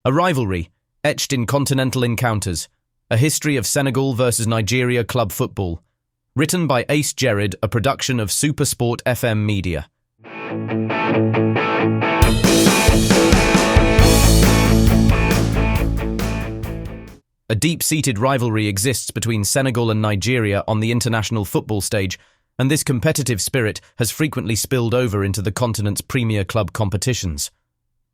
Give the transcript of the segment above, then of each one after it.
A rivalry, etched in continental encounters, a history of Senegal versus Nigeria club football. Written by Etched, a production of Supersport FM Media. A deep-seated rivalry exists between Senegal and Nigeria on the international football stage, and this competitive spirit has frequently spilled over into the continent's premier club competitions.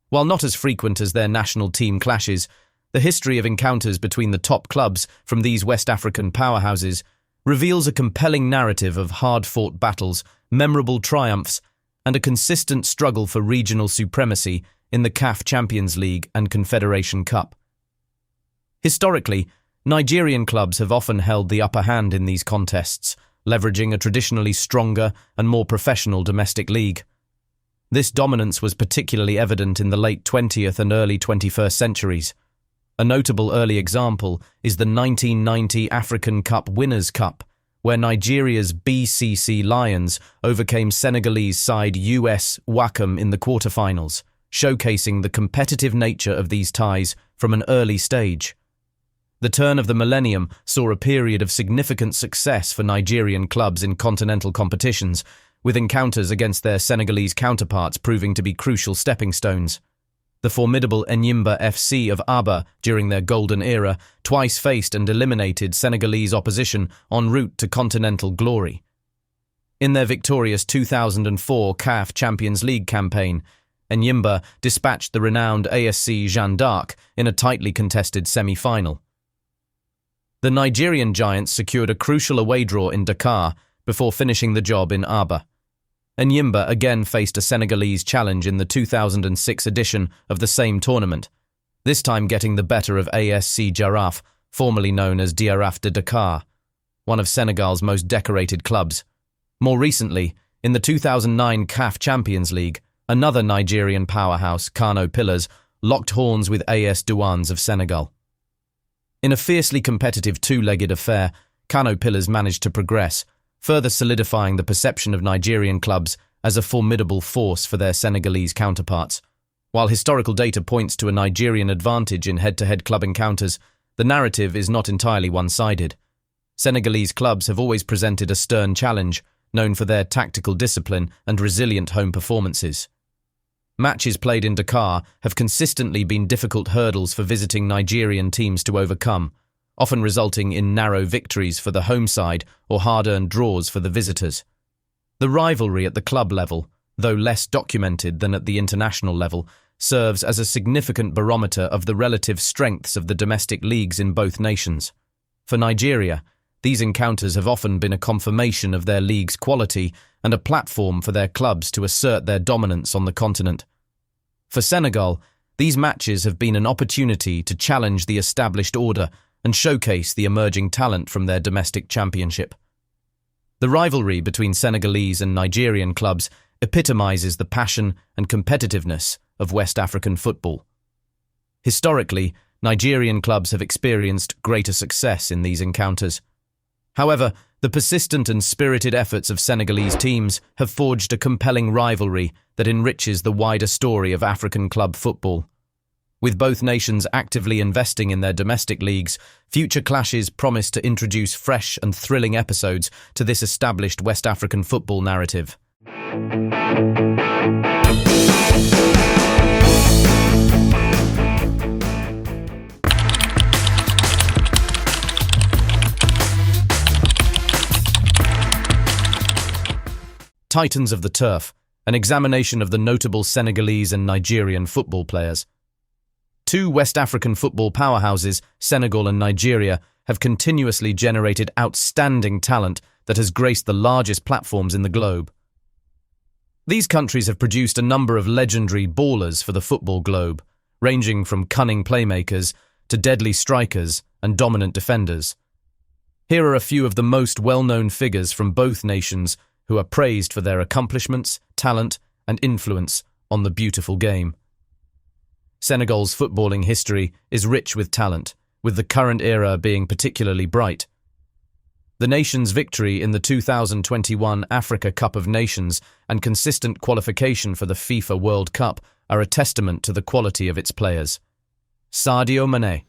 While not as frequent as their national team clashes, the history of encounters between the top clubs from these West African powerhouses reveals a compelling narrative of hard-fought battles, memorable triumphs, and a consistent struggle for regional supremacy in the CAF Champions League and Confederation Cup. Historically, Nigerian clubs have often held the upper hand in these contests, leveraging a traditionally stronger and more professional domestic league. This dominance was particularly evident in the late 20th and early 21st centuries. A notable early example is the 1990 African Cup Winners' Cup, where Nigeria's BCC Lions overcame Senegalese side US Ouakam in the quarterfinals, showcasing the competitive nature of these ties from an early stage. The turn of the millennium saw a period of significant success for Nigerian clubs in continental competitions, with encounters against their Senegalese counterparts proving to be crucial stepping stones. The formidable Enyimba FC of Aba, during their golden era, twice faced and eliminated Senegalese opposition en route to continental glory. In their victorious 2004 CAF Champions League campaign, Enyimba dispatched the renowned ASC Jeanne d'Arc in a tightly contested semi-final. The Nigerian giants secured a crucial away draw in Dakar before finishing the job in Aba. Enyimba again faced a Senegalese challenge in the 2006 edition of the same tournament, this time getting the better of ASC Jaraaf, formerly known as Jaraaf de Dakar, one of Senegal's most decorated clubs. More recently, in the 2009 CAF Champions League, another Nigerian powerhouse, Kano Pillars, locked horns with AS Douanes of Senegal. In a fiercely competitive two-legged affair, Kano Pillars managed to progress, further solidifying the perception of Nigerian clubs as a formidable force for their Senegalese counterparts. While historical data points to a Nigerian advantage in head-to-head club encounters, the narrative is not entirely one-sided. Senegalese clubs have always presented a stern challenge, known for their tactical discipline and resilient home performances. Matches played in Dakar have consistently been difficult hurdles for visiting Nigerian teams to overcome, often resulting in narrow victories for the home side or hard-earned draws for the visitors. The rivalry at the club level, though less documented than at the international level, serves as a significant barometer of the relative strengths of the domestic leagues in both nations. For Nigeria, these encounters have often been a confirmation of their league's quality and a platform for their clubs to assert their dominance on the continent. For Senegal, these matches have been an opportunity to challenge the established order and showcase the emerging talent from their domestic championship. The rivalry between Senegalese and Nigerian clubs epitomizes the passion and competitiveness of West African football. Historically, Nigerian clubs have experienced greater success in these encounters. However, the persistent and spirited efforts of Senegalese teams have forged a compelling rivalry that enriches the wider story of African club football. With both nations actively investing in their domestic leagues, future clashes promise to introduce fresh and thrilling episodes to this established West African football narrative. Titans of the Turf, an examination of the notable Senegalese and Nigerian football players. Two West African football powerhouses, Senegal and Nigeria, have continuously generated outstanding talent that has graced the largest platforms in the globe. These countries have produced a number of legendary ballers for the football globe, ranging from cunning playmakers to deadly strikers and dominant defenders. Here are a few of the most well-known figures from both nations who are praised for their accomplishments, talent, and influence on the beautiful game. Senegal's footballing history is rich with talent, with the current era being particularly bright. The nation's victory in the 2021 Africa Cup of Nations and consistent qualification for the FIFA World Cup are a testament to the quality of its players. Sadio Mane.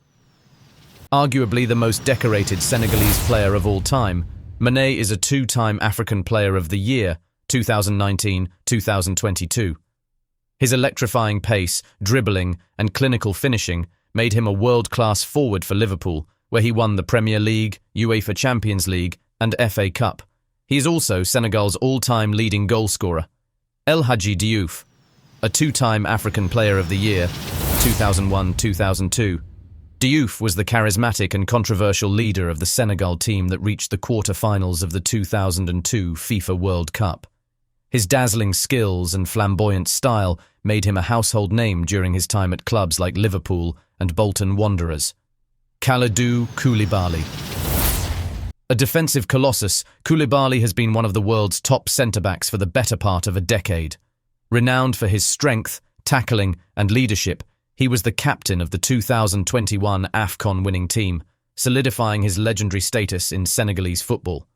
Arguably the most decorated Senegalese player of all time, Mane is a two-time African Player of the Year, 2019-2022. His electrifying pace, dribbling, and clinical finishing made him a world-class forward for Liverpool, where he won the Premier League, UEFA Champions League, and FA Cup. He is also Senegal's all-time leading goalscorer. El Hadji Diouf, a two-time African Player of the Year, 2001-2002. Diouf was the charismatic and controversial leader of the Senegal team that reached the quarterfinals of the 2002 FIFA World Cup. His dazzling skills and flamboyant style made him a household name during his time at clubs like Liverpool and Bolton Wanderers. Kalidou Koulibaly. A defensive colossus, Koulibaly has been one of the world's top centre-backs for the better part of a decade. Renowned for his strength, tackling, and leadership, he was the captain of the 2021 AFCON winning team, solidifying his legendary status in Senegalese football.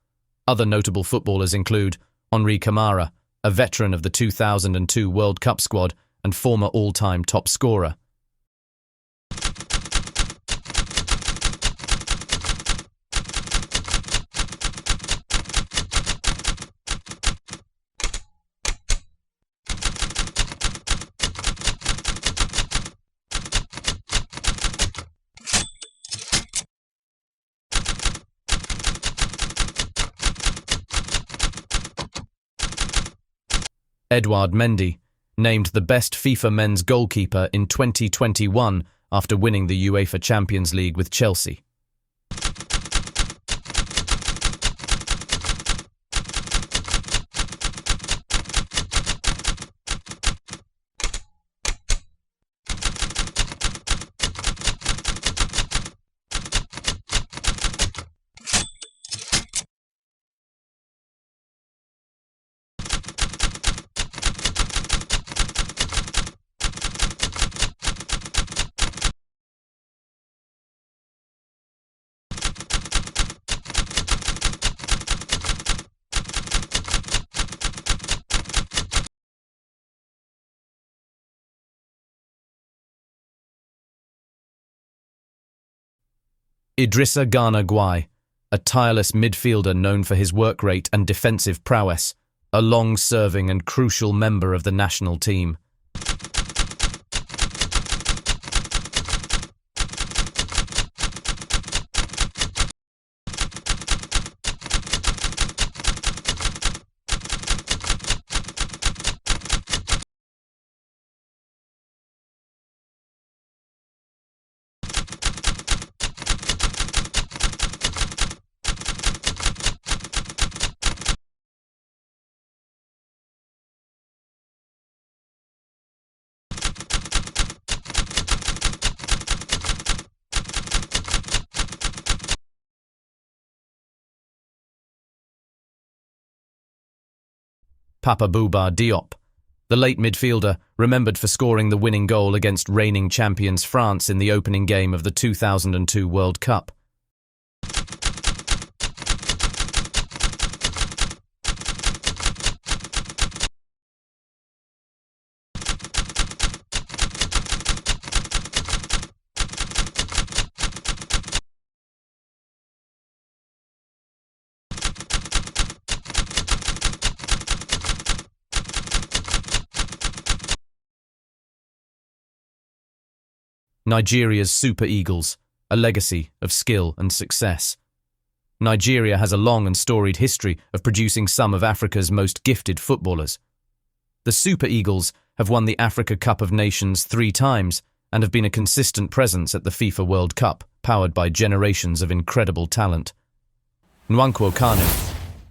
Other notable footballers include Henri Camara, a veteran of the 2002 World Cup squad and former all-time top scorer. Edouard Mendy, named the best FIFA men's goalkeeper in 2021 after winning the UEFA Champions League with Chelsea. Idrissa Gana Gueye, a tireless midfielder known for his work rate and defensive prowess, a long-serving and crucial member of the national team. Papa Bouba Diop, the late midfielder, remembered for scoring the winning goal against reigning champions France in the opening game of the 2002 World Cup. Nigeria's Super Eagles, a legacy of skill and success. Nigeria has a long and storied history of producing some of Africa's most gifted footballers. The Super Eagles have won the Africa Cup of Nations 3 times and have been a consistent presence at the FIFA World Cup, powered by generations of incredible talent. Nwankwo Kanu,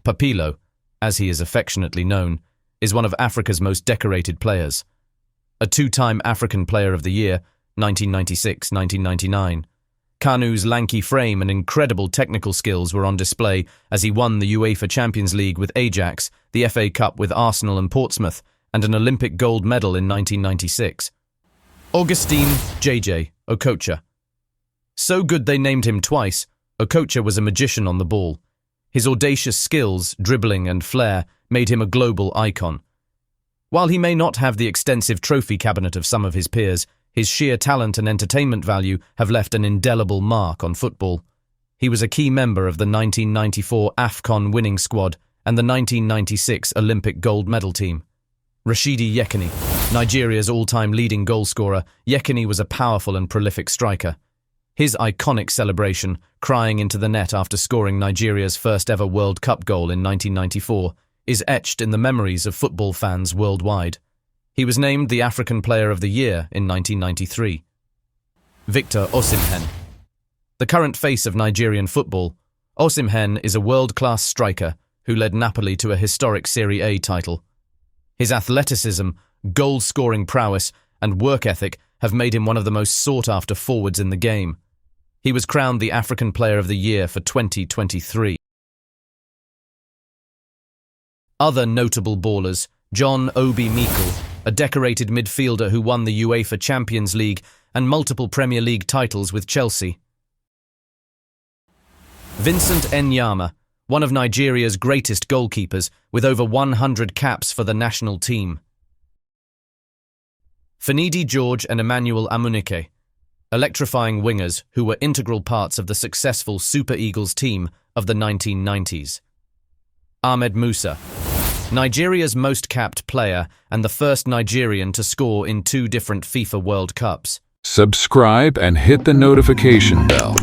Papilo, as he is affectionately known, is one of Africa's most decorated players. A 2-time African Player of the Year, 1996-1999. Kanu's lanky frame and incredible technical skills were on display as he won the UEFA Champions League with Ajax, the FA Cup with Arsenal and Portsmouth, and an Olympic gold medal in 1996. Augustine JJ Okocha. So good they named him twice, Okocha was a magician on the ball. His audacious skills, dribbling and flair made him a global icon. While he may not have the extensive trophy cabinet of some of his peers, his sheer talent and entertainment value have left an indelible mark on football. He was a key member of the 1994 AFCON winning squad and the 1996 Olympic gold medal team. Rashidi Yekini, Nigeria's all-time leading goalscorer, Yekini was a powerful and prolific striker. His iconic celebration, crying into the net after scoring Nigeria's first-ever World Cup goal in 1994, is etched in the memories of football fans worldwide. He was named the African Player of the Year in 1993. Victor Osimhen. The current face of Nigerian football, Osimhen is a world-class striker who led Napoli to a historic Serie A title. His athleticism, goal-scoring prowess, and work ethic have made him one of the most sought-after forwards in the game. He was crowned the African Player of the Year for 2023. Other notable ballers: John Obi Mikel, a decorated midfielder who won the UEFA Champions League and multiple Premier League titles with Chelsea. Vincent Enyama, one of Nigeria's greatest goalkeepers, with over 100 caps for the national team. Finidi George and Emmanuel Amunike, electrifying wingers who were integral parts of the successful Super Eagles team of the 1990s. Ahmed Musa, Nigeria's most capped player and the first Nigerian to score in 2 different FIFA World Cups. Subscribe and hit the notification bell.